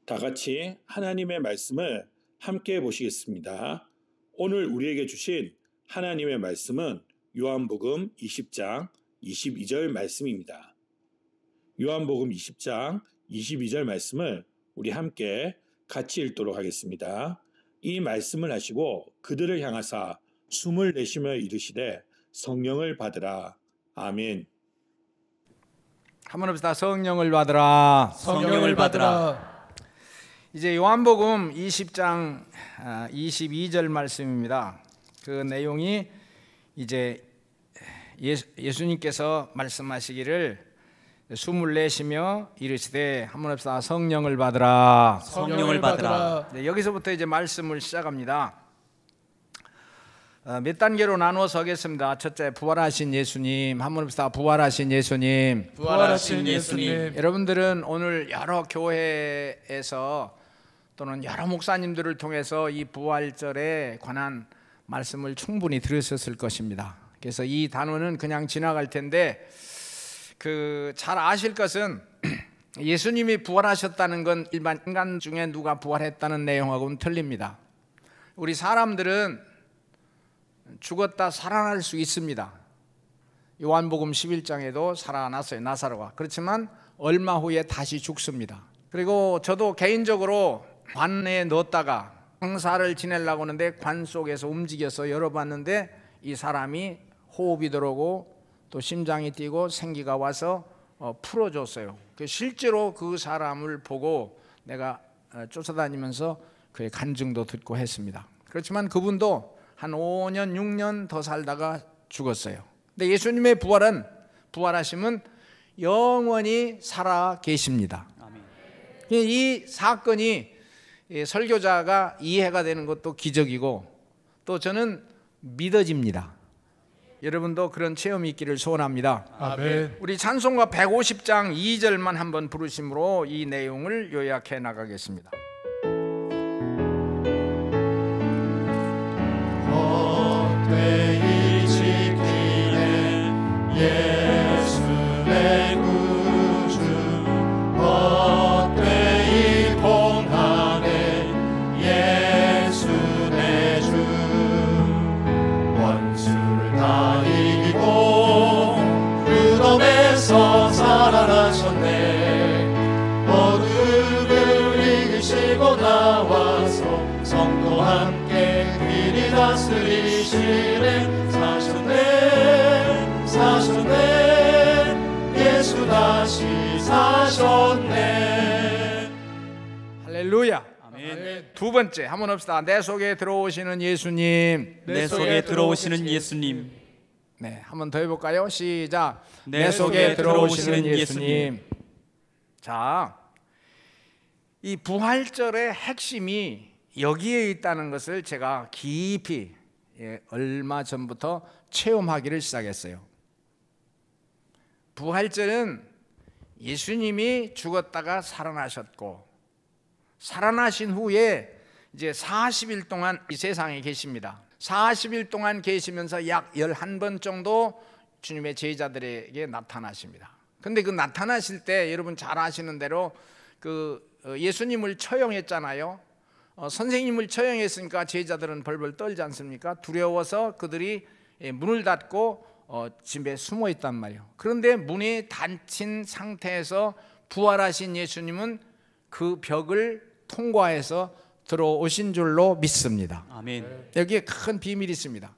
다 같이 하나님의 말씀을 함께 보시겠습니다. 오늘 우리에게 주신 하나님의 말씀은 요한복음 20장 22절 말씀입니다. 요한복음 20장 22절 말씀을 우리 함께 같이 읽도록 하겠습니다. 이 말씀을 하시고 그들을 향하사 숨을 내쉬며 이르시되 성령을 받으라. 아멘. 한번 합시다. 성령을 받으라. 성령을 받으라. 이제 요한복음 20장 22절 말씀입니다. 그 내용이 이제 예수님께서 말씀하시기를 숨을 내쉬며 이르시되 한번 합시다. 성령을 받으라. 성령을 받으라. 네, 여기서부터 이제 말씀을 시작합니다. 몇 단계로 나누어서 하겠습니다. 첫째, 부활하신 예수님. 한번 합시다. 부활하신 예수님. 부활하신 예수님. 여러분들은 오늘 여러 교회에서 또는 여러 목사님들을 통해서 이 부활절에 관한 말씀을 충분히 들으셨을 것입니다. 그래서 이 단어는 그냥 지나갈 텐데 잘 아실 것은 예수님이 부활하셨다는 건 일반 인간 중에 누가 부활했다는 내용하고는 틀립니다. 우리 사람들은 죽었다 살아날 수 있습니다. 요한복음 11장에도 살아났어요, 나사로가. 그렇지만 얼마 후에 다시 죽습니다. 그리고 저도 개인적으로 관에 넣었다가 황사를 지내려고 하는데 관 속에서 움직여서 열어봤는데 이 사람이 호흡이 들어오고 또 심장이 뛰고 생기가 와서 풀어줬어요. 실제로 그 사람을 보고 내가 쫓아다니면서 그의 간증도 듣고 했습니다. 그렇지만 그분도 한 5년, 6년 더 살다가 죽었어요. 근데 예수님의 부활하심은 영원히 살아 계십니다. 이 사건이 설교자가 이해가 되는 것도 기적이고 또 저는 믿어집니다. 여러분도 그런 체험이 있기를 소원합니다. 아멘. 우리 찬송가 150장 2절만 한번 부르심으로 이 내용을 요약해 나가겠습니다. 헛되이 지키네 예수의 구주 헛되이 봉하네 예수 내 주 원수를 다 이기고 무덤에서 살아나셨네. 어둠을 이기시고 나와서 성도와 함께 길이 다스리시네. 사셨네 예수 다시 사셨네. 할렐루야. 아멘. 두 번째 한번 합시다. 내 속에 들어오시는 예수님. 내 속에 들어오시는 예수님. 네, 한번 더 해볼까요? 시작. 내 속에 들어오시는 예수님. 자, 이 부활절의 핵심이 여기에 있다는 것을 제가 깊이 얼마 전부터 체험하기를 시작했어요. 부활절은 예수님이 죽었다가 살아나셨고 살아나신 후에 이제 40일 동안 이 세상에 계십니다. 40일 동안 계시면서 약 11번 정도 주님의 제자들에게 나타나십니다. 근데 그 나타나실 때 여러분 잘 아시는 대로 예수님을 처형했잖아요. 선생님을 처형했으니까 제자들은 벌벌 떨지 않습니까? 두려워서 그들이 문을 닫고 집에 숨어 있단 말이에요. 그런데 문이 닫힌 상태에서 부활하신 예수님은 그 벽을 통과해서 들어오신 줄로 믿습니다. 아멘. 여기에 큰 비밀이 있습니다.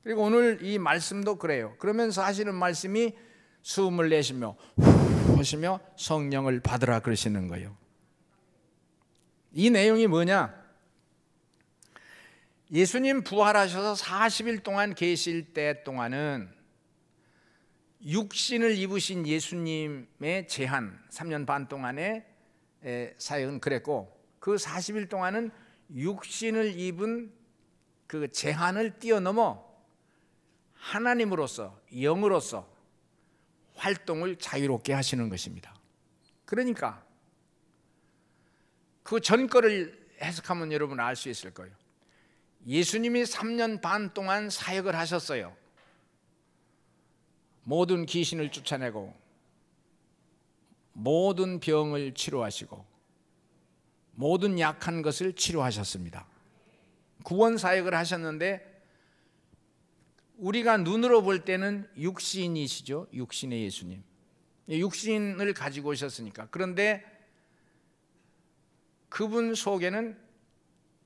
그리고 오늘 이 말씀도 그래요. 그러면서 하시는 말씀이 숨을 내쉬며 후 하시며 성령을 받으라 그러시는 거예요. 이 내용이 뭐냐? 예수님 부활하셔서 40일 동안 계실 때 동안은 육신을 입으신 예수님의 제한 3년 반 동안의 사역은 그랬고 그 40일 동안은 육신을 입은 그 제한을 뛰어넘어 하나님으로서 영으로서 활동을 자유롭게 하시는 것입니다. 그러니까 그 전거를 해석하면 여러분 알 수 있을 거예요. 예수님이 3년 반 동안 사역을 하셨어요. 모든 귀신을 쫓아내고 모든 병을 치료하시고 모든 약한 것을 치료하셨습니다. 구원 사역을 하셨는데 우리가 눈으로 볼 때는 육신이시죠. 육신의 예수님. 육신을 가지고 오셨으니까. 그런데 그분 속에는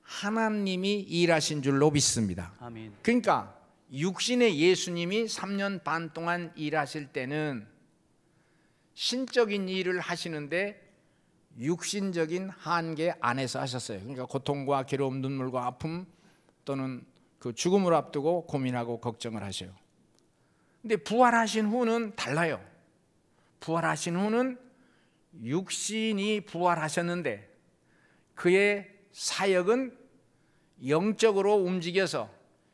하나님이 일하신 줄로 믿습니다. 아멘. 그러니까 육신의 예수님이 3년 반 동안 일하실 때는 신적인 일을 하시는데 육신적인 한계 안에서 하셨어요. 그러니까 고통과 괴로움, 눈물과 아픔 또는 그 죽음을 앞두고 고민하고 걱정을 하셔요. 근데 부활하신 후는 달라요. 부활하신 후는 육신이 부활하셨는데 그의 사역은 영적으로 움직여서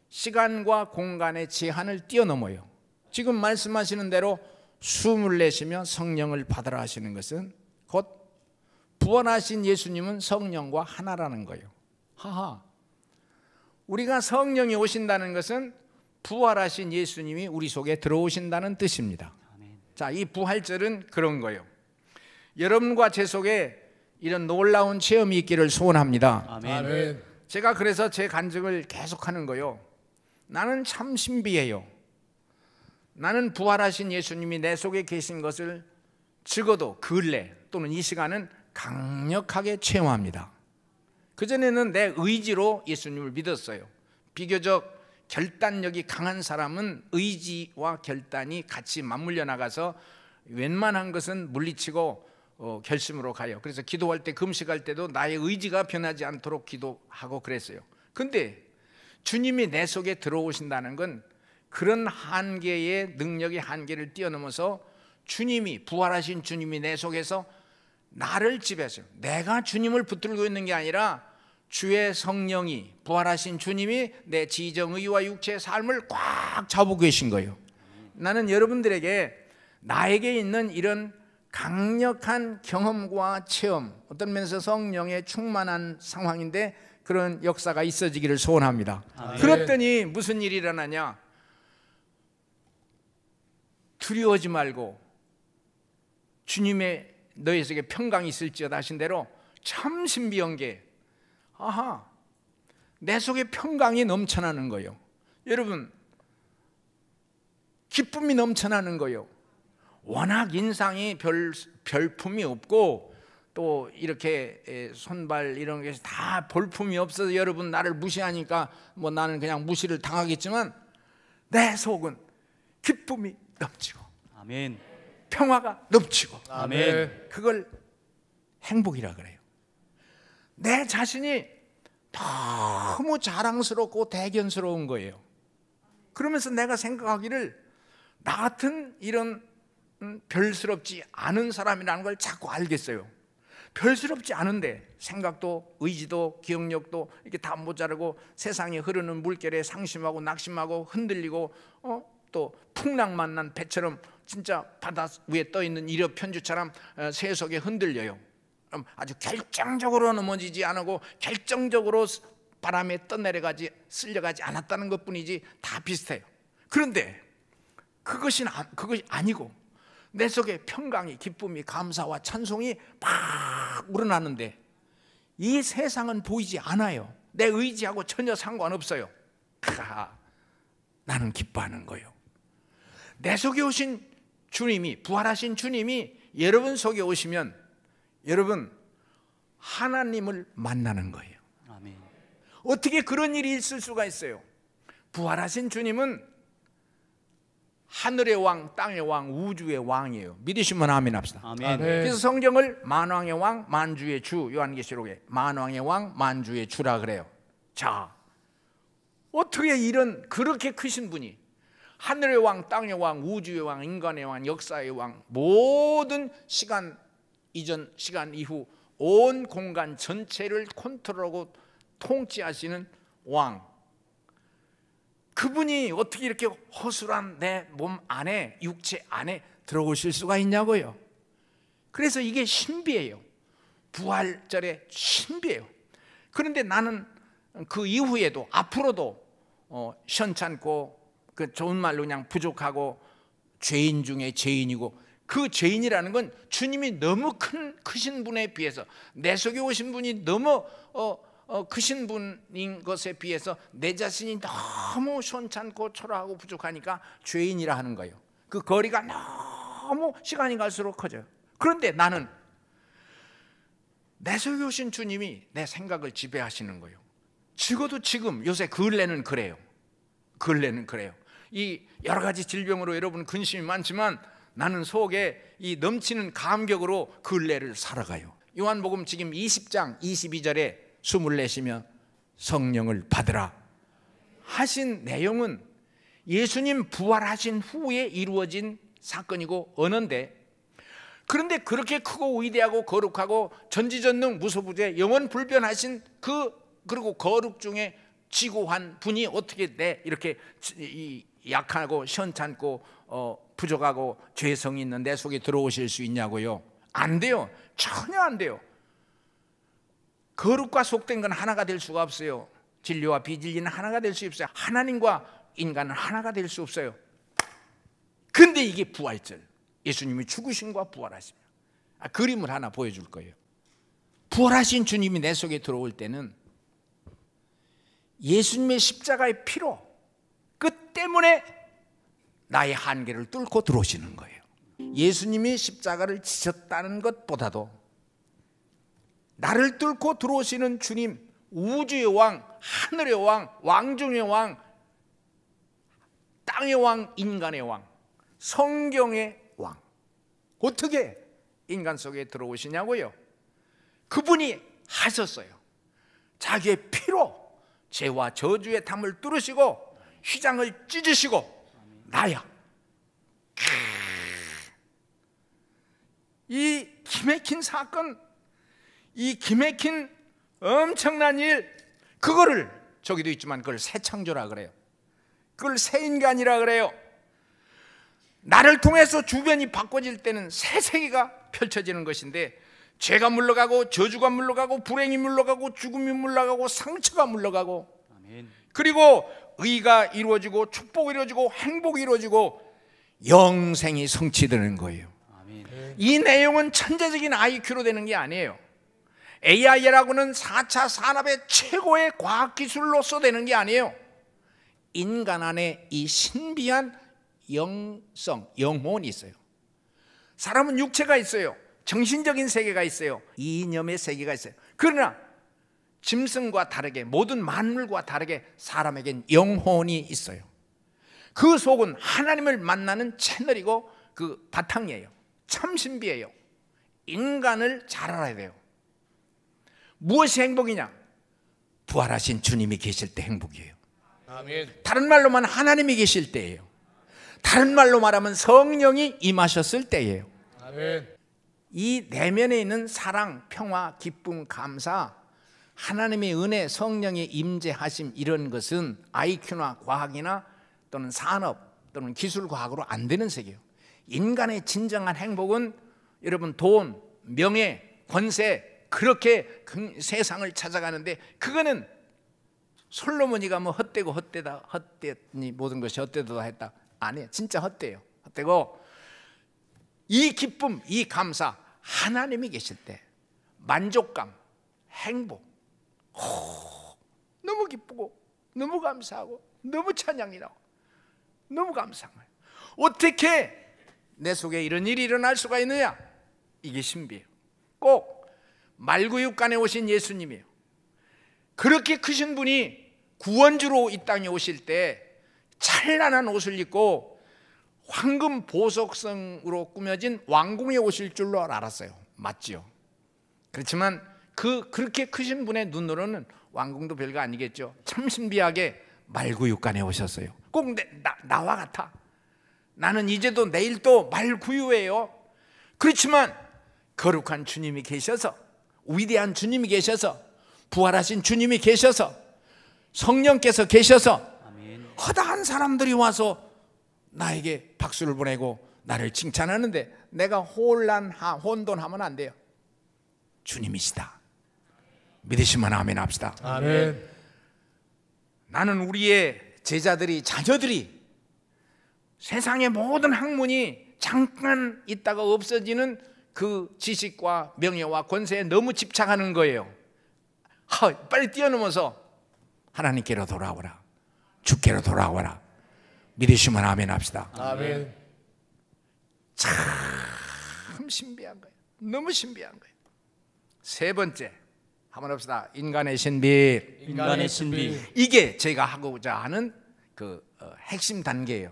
시간과 공간의 제한을 뛰어넘어요. 지금 말씀하시는 대로 숨을 내쉬며 성령을 받으라 하시는 것은 곧 부활하신 예수님은 성령과 하나라는 거예요. 하하. 우리가 성령이 오신다는 것은 부활하신 예수님이 우리 속에 들어오신다는 뜻입니다. 자, 이 부활절은 그런 거예요. 여러분과 제 속에 이런 놀라운 체험이 있기를 소원합니다. 아멘. 제가 그래서 제 간증을 계속하는 거예요. 나는 참 신비해요. 나는 부활하신 예수님이 내 속에 계신 것을 적어도 근래 또는 이 시간은 강력하게 체험합니다. 그전에는 내 의지로 예수님을 믿었어요. 비교적 결단력이 강한 사람은 의지와 결단이 같이 맞물려 나가서 웬만한 것은 물리치고 결심으로 가요. 그래서 기도할 때, 금식할 때도 나의 의지가 변하지 않도록 기도하고 그랬어요. 근데 주님이 내 속에 들어오신다는 건 그런 한계의 능력의 한계를 뛰어넘어서 주님이, 부활하신 주님이 내 속에서 나를 지배하세요. 내가 주님을 붙들고 있는 게 아니라 주의 성령이, 부활하신 주님이 내 지정의와 육체의 삶을 꽉 잡고 계신 거예요. 나는 여러분들에게 나에게 있는 이런 강력한 경험과 체험, 어떤 면에서 성령에 충만한 상황인데 그런 역사가 있어지기를 소원합니다. 아멘. 그랬더니 무슨 일이 일어나냐? 두려워하지 말고 주님의 너희 속에 평강이 있을지어다 하신 대로 참 신비한 게, 아하, 내 속에 평강이 넘쳐나는 거예요. 여러분, 기쁨이 넘쳐나는 거예요. 워낙 인상이 별품이 없고 또 이렇게 손발 이런 게 다 볼품이 없어서 여러분 나를 무시하니까 뭐 나는 그냥 무시를 당하겠지만 내 속은 기쁨이 넘치고 아멘. 평화가 넘치고 아멘. 그걸 행복이라 그래요. 내 자신이 너무 자랑스럽고 대견스러운 거예요. 그러면서 내가 생각하기를 나 같은 이런 별스럽지 않은 사람이라는 걸 자꾸 알겠어요. 별스럽지 않은데 생각도 의지도 기억력도 이렇게 다 모자르고 세상에 흐르는 물결에 상심하고 낙심하고 흔들리고 또 풍랑만 난 배처럼 진짜 바다 위에 떠있는 이력 편주처럼 세속에 흔들려요. 아주 결정적으로 넘어지지 않고 결정적으로 바람에 떠내려가지 쓸려가지 않았다는 것뿐이지 다 비슷해요. 그런데 그것이 아니고 내 속에 평강이, 기쁨이, 감사와 찬송이 막 우러나는데 이 세상은 보이지 않아요. 내 의지하고 전혀 상관없어요. 나는 기뻐하는 거예요. 내 속에 오신 주님이, 부활하신 주님이 여러분 속에 오시면 여러분 하나님을 만나는 거예요. 아멘. 어떻게 그런 일이 있을 수가 있어요? 부활하신 주님은 하늘의 왕, 땅의 왕, 우주의 왕이에요. 믿으시면 아멘 합시다. 아멘. 그래서 성경을 만왕의 왕, 만주의 주, 요한계시록에 만왕의 왕, 만주의 주라 그래요. 자, 어떻게 이런 그렇게 크신 분이 하늘의 왕, 땅의 왕, 우주의 왕, 인간의 왕, 역사의 왕, 모든 시간 이전, 시간 이후 온 공간 전체를 컨트롤하고 통치하시는 왕, 그분이 어떻게 이렇게 허술한 내 몸 안에, 육체 안에 들어오실 수가 있냐고요. 그래서 이게 신비예요. 부활절에 신비예요. 그런데 나는 그 이후에도 앞으로도 시원찮고 그 좋은 말로 그냥 부족하고 죄인 중에 죄인이고 그 죄인이라는 건 주님이 너무 크신 분에 비해서, 내 속에 오신 분이 너무 크신 분인 것에 비해서 내 자신이 너무 시원찮고 초라하고 부족하니까 죄인이라 하는 거예요. 그 거리가 너무 시간이 갈수록 커져요. 그런데 나는 내 속에 오신 주님이 내 생각을 지배하시는 거예요. 적어도 지금 요새 근래는 그래요. 이 여러 가지 질병으로 여러분 근심이 많지만 나는 속에 이 넘치는 감격으로 근래를 살아가요. 요한복음 지금 20장 22절에 숨을 내쉬며 성령을 받으라 하신 내용은 예수님 부활하신 후에 이루어진 사건이고 언어인데, 그런데 그렇게 크고 위대하고 거룩하고 전지전능 무소부재 영원불변하신 그리고 거룩 중에 지고한 분이 어떻게 이렇게 약하고 시원찮고 부족하고 죄성이 있는 내 속에 들어오실 수 있냐고요? 안 돼요. 전혀 안 돼요. 거룩과 속된 건 하나가 될 수가 없어요. 진리와 비진리는 하나가 될 수 없어요. 하나님과 인간은 하나가 될 수 없어요. 근데 이게 부활절, 예수님이 죽으심과 부활하심. 그림을 하나 보여줄 거예요. 부활하신 주님이 내 속에 들어올 때는 예수님의 십자가의 피로, 그 때문에 나의 한계를 뚫고 들어오시는 거예요. 예수님이 십자가를 지셨다는 것보다도 나를 뚫고 들어오시는 주님, 우주의 왕, 하늘의 왕, 왕중의 왕, 땅의 왕, 인간의 왕, 성경의 왕, 어떻게 인간 속에 들어오시냐고요? 그분이 하셨어요. 자기의 피로 죄와 저주의 담을 뚫으시고 휘장을 찢으시고 나야. 이 기맥힌 사건, 이 기맥힌 엄청난 일, 그거를 저기도 있지만 그걸 새 창조라 그래요. 그걸 새 인간이라 그래요. 나를 통해서 주변이 바꿔질 때는 새 세계가 펼쳐지는 것인데, 죄가 물러가고 저주가 물러가고 불행이 물러가고 죽음이 물러가고 상처가 물러가고, 아멘. 그리고 의가 이루어지고 축복이 이루어지고 행복이 이루어지고 영생이 성취되는 거예요. 아멘. 이 내용은 천재적인 IQ로 되는 게 아니에요. AI라고는 4차 산업의 최고의 과학기술로서 되는 게 아니에요. 인간 안에 이 신비한 영성, 영혼이 있어요. 사람은 육체가 있어요. 정신적인 세계가 있어요. 이념의 세계가 있어요. 그러나 짐승과 다르게, 모든 만물과 다르게 사람에겐 영혼이 있어요. 그 속은 하나님을 만나는 채널이고 그 바탕이에요. 참 신비해요. 인간을 잘 알아야 돼요. 무엇이 행복이냐? 부활하신 주님이 계실 때 행복이에요. 아멘. 다른 말로만 하나님이 계실 때예요. 다른 말로 말하면 성령이 임하셨을 때예요. 아멘. 이 내면에 있는 사랑, 평화, 기쁨, 감사, 하나님의 은혜, 성령의 임재하심, 이런 것은 IQ나 과학이나 또는 산업 또는 기술과학으로 안 되는 세계예요. 인간의 진정한 행복은 여러분 돈, 명예, 권세, 그렇게 세상을 찾아가는데, 그거는 솔로몬이가 뭐 헛되니 모든 것이 헛되다 했다. 아니에요. 진짜 헛되요. 헛되고, 이 기쁨, 이 감사, 하나님이 계실 때 만족감, 행복, 너무 기쁘고 너무 감사하고 너무 찬양이 나고 너무 감사한 거예요. 어떻게 내 속에 이런 일이 일어날 수가 있느냐? 이게 신비해요. 꼭 말구육간에 오신 예수님이에요. 그렇게 크신 분이 구원주로 이 땅에 오실 때 찬란한 옷을 입고 황금 보석성으로 꾸며진 왕궁에 오실 줄로 알았어요. 맞지요? 그렇지만 그렇게 크신 분의 눈으로는 왕궁도 별거 아니겠죠. 참 신비하게 말구육간에 오셨어요. 꼭 나와 같아. 나는 이제도 내일도 말구유예요. 그렇지만 거룩한 주님이 계셔서, 위대한 주님이 계셔서, 부활하신 주님이 계셔서, 성령께서 계셔서 허다한 사람들이 와서 나에게 박수를 보내고 나를 칭찬하는데 내가 혼돈하면 안 돼요. 주님이시다. 믿으시면 아멘 합시다. 아멘. 나는 우리의 제자들이, 자녀들이 세상의 모든 학문이 잠깐 있다가 없어지는 그 지식과 명예와 권세에 너무 집착하는 거예요. 빨리 뛰어넘어서 하나님께로 돌아오라, 주께로 돌아오라. 믿으시면 아멘 합시다. 아멘. 참 신비한 거예요. 너무 신비한 거예요. 세 번째 한번 합시다. 인간의 신비. 인간의 신비. 이게 제가 하고자 하는 그 핵심 단계예요.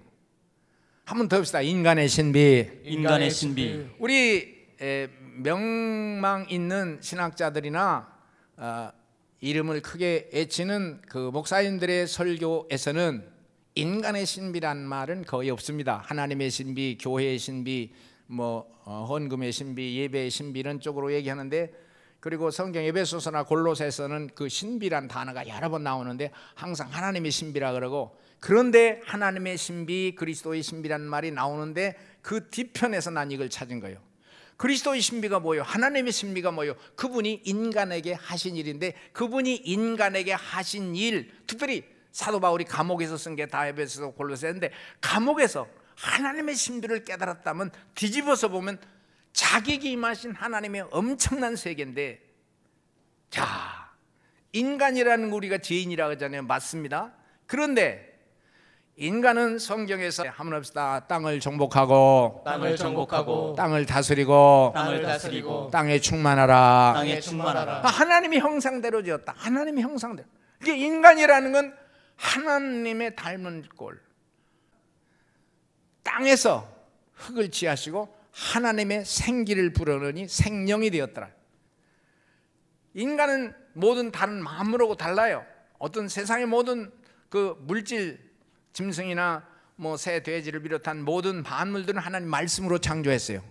한번 더 합시다. 인간의 신비. 인간의 신비. 우리 명망 있는 신학자들이나 이름을 크게 외치는 그 목사님들의 설교에서는 인간의 신비란 말은 거의 없습니다. 하나님의 신비, 교회의 신비, 헌금의 신비, 예배의 신비 이런 쪽으로 얘기하는데, 그리고 성경 에베소서나 골로새서는 그 신비란 단어가 여러 번 나오는데 항상 하나님의 신비라 그러고, 그런데 하나님의 신비, 그리스도의 신비란 말이 나오는데 그 뒤편에서 난 이걸 찾은 거예요. 그리스도의 신비가 뭐예요? 하나님의 신비가 뭐예요? 그분이 인간에게 하신 일인데, 그분이 인간에게 하신 일, 특별히 사도 바울이 감옥에서 쓴 게 다 에베소서 골로새인데, 감옥에서 하나님의 신비를 깨달았다면 뒤집어서 보면 자기에게 임하신 하나님의 엄청난 세계인데, 자, 인간이라는 거 우리가 죄인이라고 하잖아요. 맞습니다. 그런데 인간은 성경에서 한번 합시다. 땅을 정복하고 땅을 정복하고 땅을 다스리고 땅을 다스리고 땅에 충만하라. 땅에 충만하라. 하나님의 형상대로 지었다. 하나님의 형상대로. 이게 인간이라는 건 하나님의 닮은 꼴. 땅에서 흙을 취하시고 하나님의 생기를 불어넣으니 생명이 되었더라. 인간은 모든 다른 만물하고 달라요. 어떤 세상의 모든 그 물질, 짐승이나 새, 돼지를 비롯한 모든 만물들은 하나님 말씀으로 창조했어요.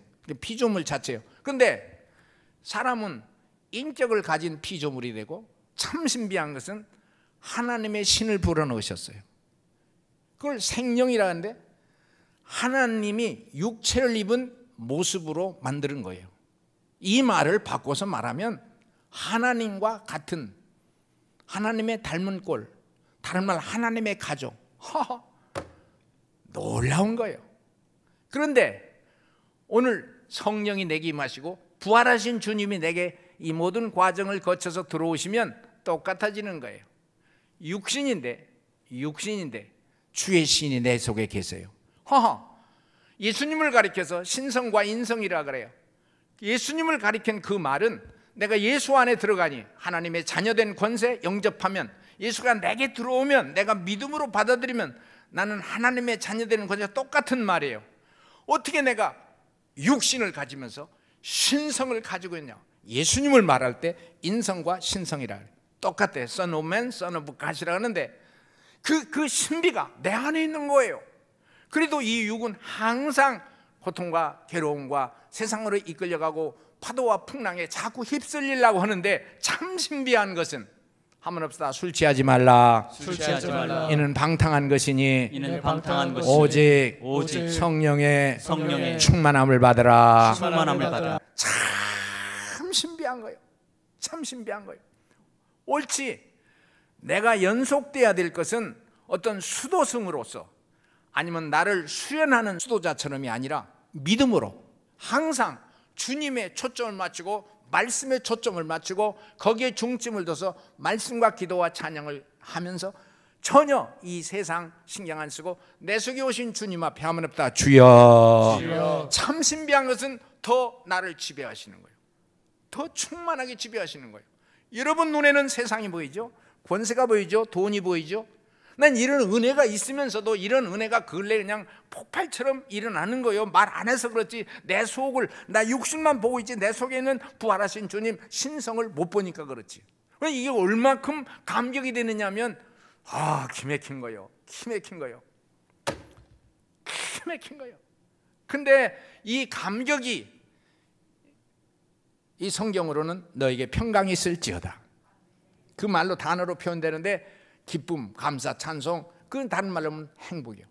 피조물 자체예요. 그런데 사람은 인격을 가진 피조물이 되고, 참 신비한 것은 하나님의 신을 불어넣으셨어요. 그걸 생명이라 하는데 하나님이 육체를 입은 모습으로 만드는 거예요. 이 말을 바꿔서 말하면 하나님과 같은, 하나님의 닮은 꼴, 다른 말 하나님의 가족. 놀라운 거예요. 그런데 오늘 성령이 내게 임하시고 부활하신 주님이 내게 이 모든 과정을 거쳐서 들어오시면 똑같아지는 거예요. 육신인데 주의 신이 내 속에 계세요. 예수님을 가리켜서 신성과 인성이라 그래요. 예수님을 가리킨 그 말은 내가 예수 안에 들어가니 하나님의 자녀된 권세 영접하면, 예수가 내게 들어오면, 내가 믿음으로 받아들이면 나는 하나님의 자녀되는 권세가 똑같은 말이에요. 어떻게 내가 육신을 가지면서 신성을 가지고 있냐? 예수님을 말할 때 인성과 신성이라 그래요. 똑같아요. Son of man, son of God이라 하는데 그 신비가 내 안에 있는 거예요. 그래도 이 육은 항상 고통과 괴로움과 세상으로 이끌려가고 파도와 풍랑에 자꾸 휩쓸리려고 하는데, 참 신비한 것은 한번 합시다. 술 취하지 말라. 술 취하지 말라. 이는 방탕한 것이니 이는 방탕한 것이니 오직 성령의 충만함을 받으라. 충만함을 받으라. 참 신비한 거예요. 참 신비한 거예요. 옳지, 내가 연속돼야 될 것은 어떤 수도승으로서, 아니면 나를 수련하는 수도자처럼이 아니라 믿음으로 항상 주님의 초점을 맞추고 말씀에 초점을 맞추고 거기에 중점을 둬서 말씀과 기도와 찬양을 하면서 전혀 이 세상 신경 안 쓰고 내 속에 오신 주님 앞에 한번 합시다. 주여. 참 신비한 것은 더 나를 지배하시는 거예요. 더 충만하게 지배하시는 거예요. 여러분 눈에는 세상이 보이죠? 권세가 보이죠? 돈이 보이죠? 난 이런 은혜가 있으면서도 이런 은혜가 근래 그냥 폭발처럼 일어나는 거예요. 말 안 해서 그렇지 내 속을, 나 육신만 보고 있지 내 속에 있는 부활하신 주님 신성을 못 보니까 그렇지. 이게 얼마큼 감격이 되느냐면 기맥힌 거예요. 기맥힌 거예요. 기맥힌 거예요. 근데 이 감격이 이 성경으로는 너에게 평강이 있을지어다. 그 말로 단어로 표현되는데 기쁨, 감사, 찬송, 그건 다른 말로 하면 행복이에요.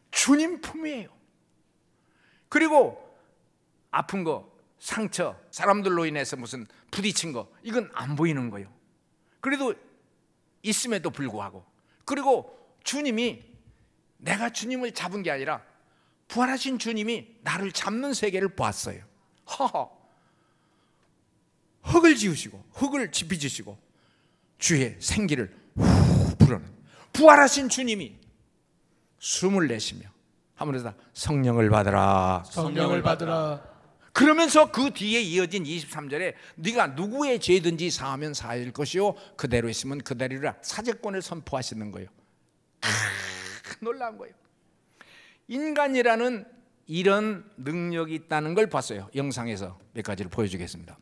주님 품이에요. 그리고 아픈 거, 상처, 사람들로 인해서 무슨 부딪힌 거, 이건 안 보이는 거예요. 그래도 있음에도 불구하고, 그리고 주님이 내가 주님을 잡은 게 아니라 부활하신 주님이 나를 잡는 세계를 보았어요. 흙을 지우시고 흙을 지피지시고 주의 생기를 후 불어넣는 부활하신 주님이 숨을 내쉬며 하면서 성령을 받으라. 성령을 받으라. 그러면서 그 뒤에 이어진 23절에 네가 누구의 죄든지 사하면 사할 것이요 그대로 있으면 그대로라 사죄권을 선포하시는 거예요. 놀라운 거예요. 인간이라는 이런 능력이 있다는 걸 봤어요. 영상에서 몇 가지를 보여주겠습니다.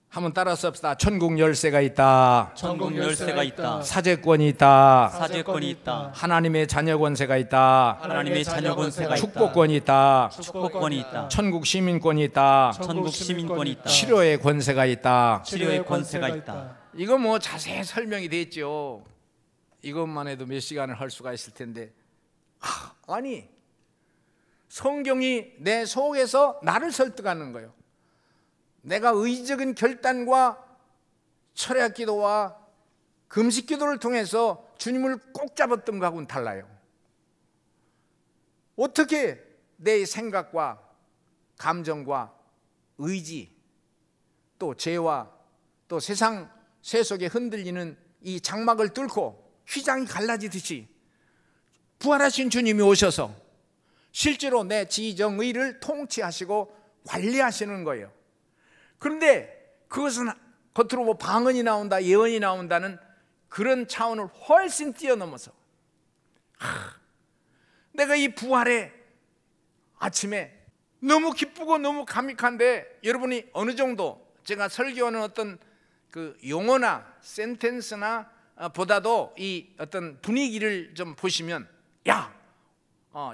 한번 따라서 합시다. 천국 열쇠가 있다. 천국 열쇠가 있다. 사죄권이 있다. 사죄권이 있다. 하나님의 자녀 권세가 있다. 하나님의 자녀 권세가 있다. 축복권이 있다. 축복권이 있다. 천국 시민권이 있다. 천국 시민권이 있다. 치료의 권세가 있다. 치료의 권세가 있다. 이거 뭐 자세히 설명이 됐죠. 이것만 해도 몇 시간을 할 수가 있을 텐데 아니 성경이 내 속에서 나를 설득하는 거예요. 내가 의지적인 결단과 철학 기도와 금식 기도를 통해서 주님을 꼭 잡았던 것하고는 달라요. 어떻게 내 생각과 감정과 의지 또 죄와 또 세상 세속에 흔들리는 이 장막을 뚫고 휘장이 갈라지듯이 부활하신 주님이 오셔서 실제로 내 지정의를 통치하시고 관리하시는 거예요. 그런데 그것은 겉으로 뭐 방언이 나온다 예언이 나온다는 그런 차원을 훨씬 뛰어넘어서 내가 이 부활의 아침에 너무 기쁘고 너무 감격한데 여러분이 어느 정도 제가 설교하는 어떤 그 용어나 센텐스나 보다도 이 어떤 분위기를 좀 보시면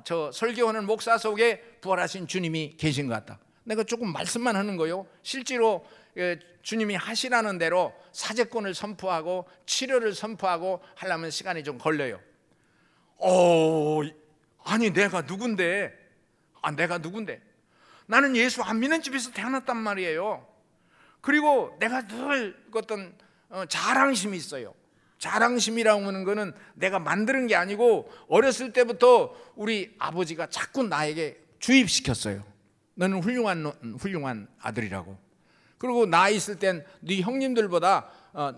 저 설교하는 목사 속에 부활하신 주님이 계신 것 같다. 내가 조금 말씀만 하는 거요. 실제로 주님이 하시라는 대로 사죄권을 선포하고 치료를 선포하고 하려면 시간이 좀 걸려요. 아니 내가 누군데? 내가 누군데? 나는 예수 안 믿는 집에서 태어났단 말이에요. 그리고 내가 늘 어떤 자랑심이 있어요. 자랑심이라고 하는 거는 내가 만드는 게 아니고 어렸을 때부터 우리 아버지가 자꾸 나에게 주입시켰어요. 너는 훌륭한 아들이라고. 그리고 나 있을 땐 네 형님들보다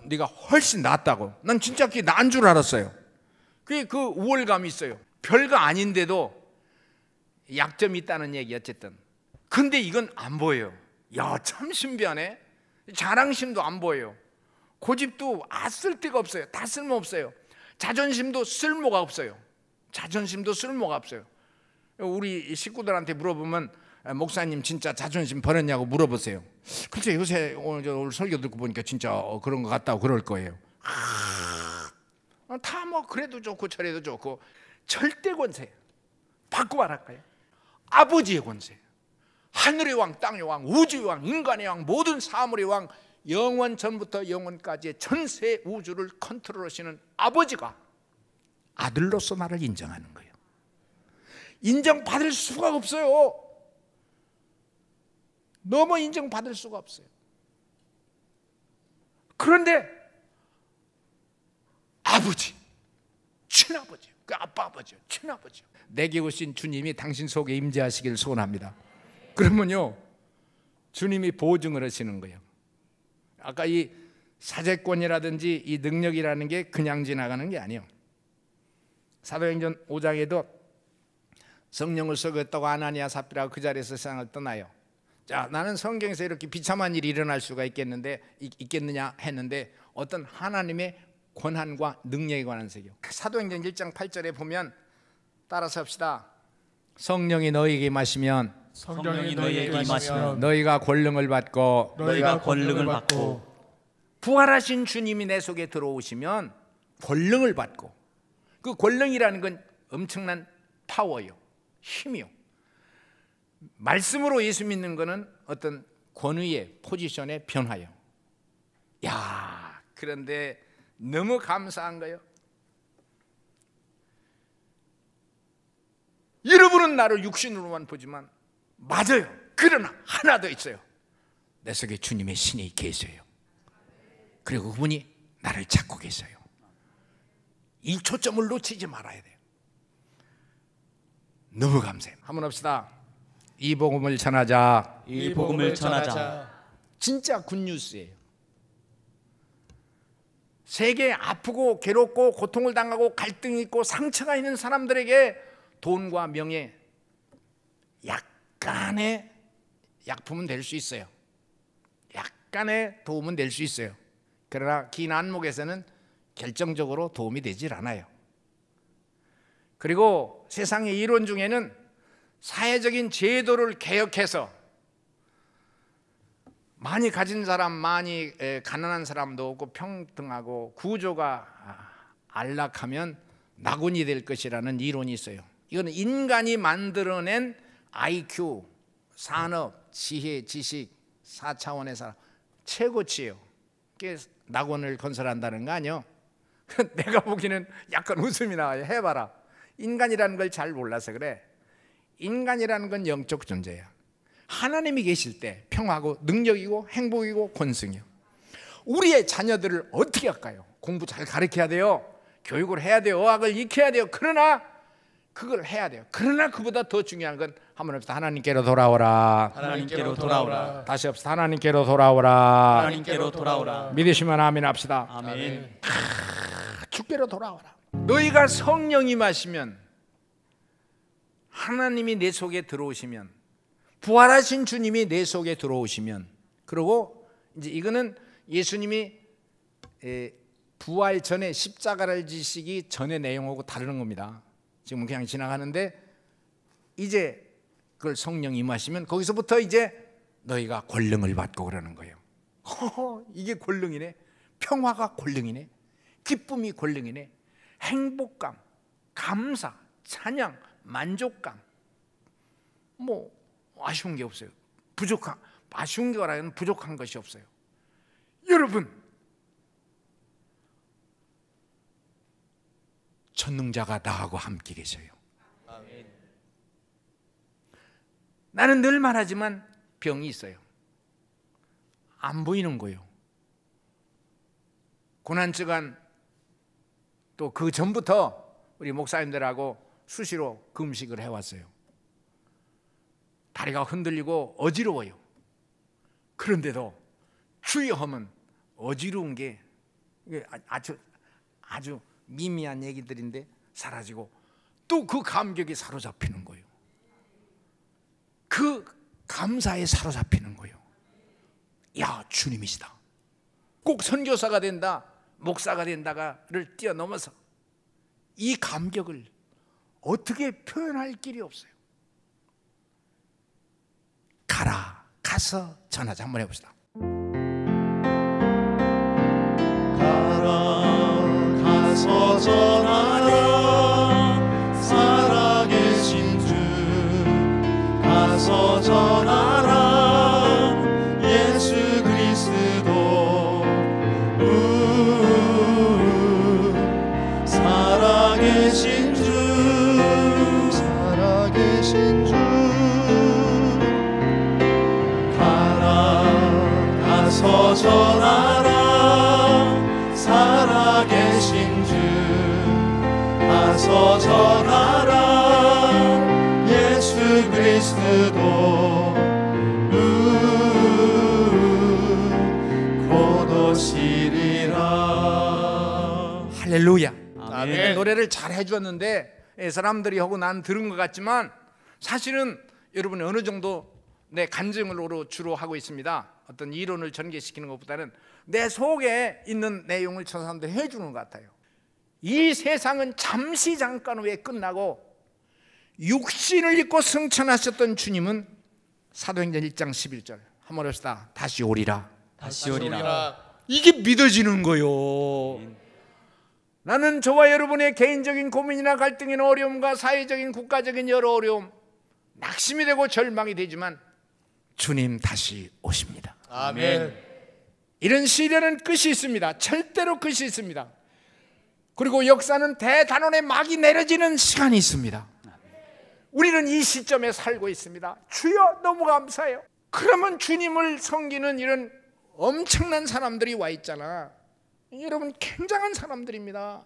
네가 훨씬 낫다고. 난 진짜 그게 나은 줄 알았어요. 그게 그 우월감이 있어요. 별거 아닌데도 약점이 있다는 얘기 어쨌든. 근데 이건 안 보여요. 야, 참 신비하네. 자랑심도 안 보여요. 고집도 쓸데가 없어요. 다 쓸모없어요. 자존심도 쓸모가 없어요. 자존심도 쓸모가 없어요. 우리 식구들한테 물어보면 목사님 진짜 자존심 버렸냐고 물어보세요. 글쎄 요새 오늘 설교 듣고 보니까 진짜 그런 것 같다고 그럴 거예요. 다 뭐 그래도 좋고 저래도 좋고 절대 권세 바꿔 말할까요? 아버지의 권세, 하늘의 왕, 땅의 왕, 우주의 왕, 인간의 왕, 모든 사물의 왕, 영원 전부터 영원까지의 전세 우주를 컨트롤하시는 아버지가 아들로서 나를 인정하는 거예요. 인정받을 수가 없어요. 너무 인정받을 수가 없어요. 그런데 아버지, 친아버지, 그 아빠 아버지, 친아버지, 내게 오신 주님이 당신 속에 임재하시길 소원합니다. 그러면요 주님이 보증을 하시는 거예요. 아까 이 사죄권이라든지 이 능력이라는 게 그냥 지나가는 게 아니에요. 사도행전 5장에도 성령을 쏘겠다고 아나니아 삽비라가 그 자리에서 세상을 떠나요. 자, 나는 성경에서 이렇게 비참한 일이 일어날 수가 있겠느냐 했는데 어떤 하나님의 권한과 능력에 관한 세계요. 사도행전 1장 8절에 보면 따라서 합시다. 성령이 너희에게 임하시면 성령이 너희에게 임하시면 너희가 권능을 받고 부활하신 주님이 내 속에 들어오시면 권능을 받고, 그 권능이라는 건 엄청난 파워요, 힘이요. 말씀으로 예수 믿는 거는 어떤 권위의 포지션의 변화요. 야, 그런데 너무 감사한 거예요. 여러분은 나를 육신으로만 보지만 맞아요. 그러나 하나 더 있어요. 내 속에 주님의 신이 계세요. 그리고 그분이 나를 찾고 계세요. 이 초점을 놓치지 말아야 돼요. 너무 감사해요. 한번 합시다. 이 복음을 전하자. 이 복음을 전하자. 진짜 굿뉴스예요. 세계에 아프고 괴롭고 고통을 당하고 갈등이 있고 상처가 있는 사람들에게 돈과 명예, 약간의 약품은 될 수 있어요. 약간의 도움은 될 수 있어요. 그러나 긴 안목에서는 결정적으로 도움이 되질 않아요. 그리고 세상의 이론 중에는 사회적인 제도를 개혁해서 많이 가진 사람, 많이 가난한 사람도 없고 평등하고 구조가 안락하면 낙원이 될 것이라는 이론이 있어요. 이거는 인간이 만들어낸 IQ, 산업, 지혜, 지식, 4차원의 사람 최고치예요. 그게 낙원을 건설한다는 거 아니에요? 내가 보기에는 약간 웃음이 나와요. 해봐라. 인간이라는 걸 잘 몰라서 그래. 인간이라는 건 영적 존재야. 하나님이 계실 때 평화고 능력이고 행복이고 권승이요. 우리의 자녀들을 어떻게 할까요? 공부 잘 가르쳐야 돼요. 교육을 해야 돼요. 어학을 익혀야 돼요. 그러나 그걸 해야 돼요. 그러나 그보다 더 중요한 건 한번 합시다. 하나님께로 돌아오라. 하나님께로 돌아오라. 다시 합시다. 하나님께로 돌아오라. 하나님께로 돌아오라. 믿으시면 아멘 합시다. 아멘. 주께로 돌아오라. 너희가 성령 임하시면, 하나님이 내 속에 들어오시면, 부활하신 주님이 내 속에 들어오시면, 그리고 이제 이거는 예수님이 부활 전에 십자가를 지시기 전의 내용하고 다르는 겁니다. 지금 그냥 지나가는데 이제 그걸 성령 임하시면 거기서부터 이제 너희가 권능을 받고 그러는 거예요. 이게 권능이네. 평화가 권능이네. 기쁨이 권능이네. 행복감, 감사, 찬양, 만족감, 뭐 아쉬운 게 없어요. 아쉬운 거라면 부족한 것이 없어요. 여러분, 전능자가 나하고 함께 계셔요. 아멘. 나는 늘 말하지만 병이 있어요. 안 보이는 거예요. 고난주간 또 그 전부터 우리 목사님들하고 수시로 금식을 해왔어요. 다리가 흔들리고 어지러워요. 그런데도 주여 하면 어지러운 게 아주 미미한 얘기들인데 사라지고 또 그 감격에 사로잡히는 거예요. 그 감사에 사로잡히는 거예요. 야, 주님이시다. 꼭 선교사가 된다, 목사가 된다가를 뛰어넘어서 이 감격을 어떻게 표현할 길이 없어요. 가서 전하자. 한번 해봅시다. 가서 전하라 살아계신 주 가서 전하라 예수 그리스도 살아계신 주 가서 전하라 살아계신 주 가서 전하라 예수 그리스도 곧 오시리라. 할렐루야. 아멘. 노래를 잘 해주었는데 사람들이 하고 난 들은 것 같지만 사실은 여러분이 어느 정도 내 간증으로 주로 하고 있습니다. 어떤 이론을 전개시키는 것보다는 내 속에 있는 내용을 저 사람들이 해주는 것 같아요. 이 세상은 잠시 잠깐 후에 끝나고 육신을 입고 승천하셨던 주님은 사도행전 1장 11절 한번 합시다. 다시 오리라. 다시 오리라. 이게 믿어지는 거요. 나는 저와 여러분의 개인적인 고민이나 갈등이나 어려움과 사회적인 국가적인 여러 어려움, 낙심이 되고 절망이 되지만 주님 다시 오십니다. 아멘. 이런 시련은 끝이 있습니다. 절대로 끝이 있습니다. 그리고 역사는 대단원의 막이 내려지는 시간이 있습니다. 우리는 이 시점에 살고 있습니다. 주여 너무 감사해요. 그러면 주님을 섬기는 이런 엄청난 사람들이 와 있잖아. 여러분 굉장한 사람들입니다.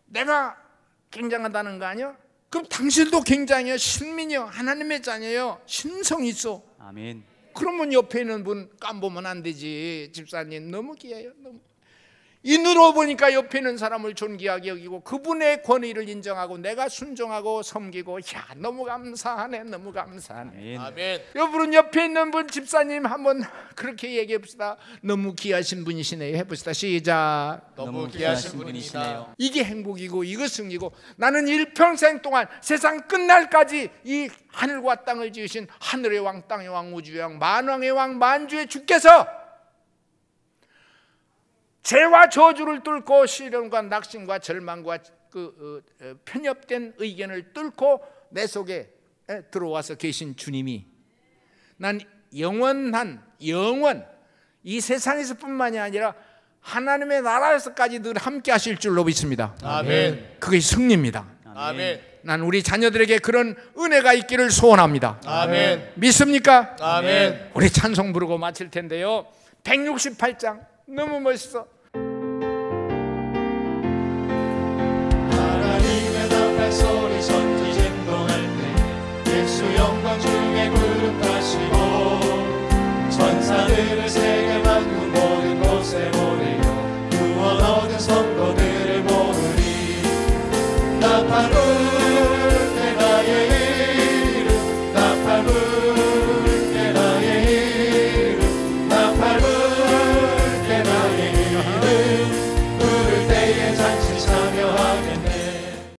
내가 굉장하다는 거 아니야? 그럼 당신도 굉장히 신민이요, 하나님의 자녀요, 신성이 있어. 아멘. 그러면 옆에 있는 분 깜보면 안 되지. 집사님 너무 귀해요. 너무. 이 눈으로 보니까 옆에 있는 사람을 존귀하게 여기고 그분의 권위를 인정하고 내가 순종하고 섬기고, 야, 너무 감사하네, 너무 감사하네. 아멘. 아멘. 여러분 옆에 있는 분 집사님 한번 그렇게 얘기해 봅시다. 너무 귀하신 분이시네요. 해봅시다. 시작. 너무 귀하신 분이시네요. 이게 행복이고 이거 승리고, 나는 일평생 동안 세상 끝날까지 이 하늘과 땅을 지으신 하늘의 왕, 땅의 왕, 우주의 왕, 만왕의 왕, 만주의 주께서 죄와 저주를 뚫고 시련과 낙심과 절망과 편협된 의견을 뚫고 내 속에 들어와서 계신 주님이, 난 영원 이 세상에서뿐만이 아니라 하나님의 나라에서까지 늘 함께 하실 줄로 믿습니다. 아멘. 그게 승리입니다. 아멘. 난 우리 자녀들에게 그런 은혜가 있기를 소원합니다. 아멘. 믿습니까? 아멘. 우리 찬송 부르고 마칠 텐데요. 168장 너무 멋있어. 하나님의 나팔 소리 천지 진동할 때 예수 영광 중에 구름 타시고 천사들을 세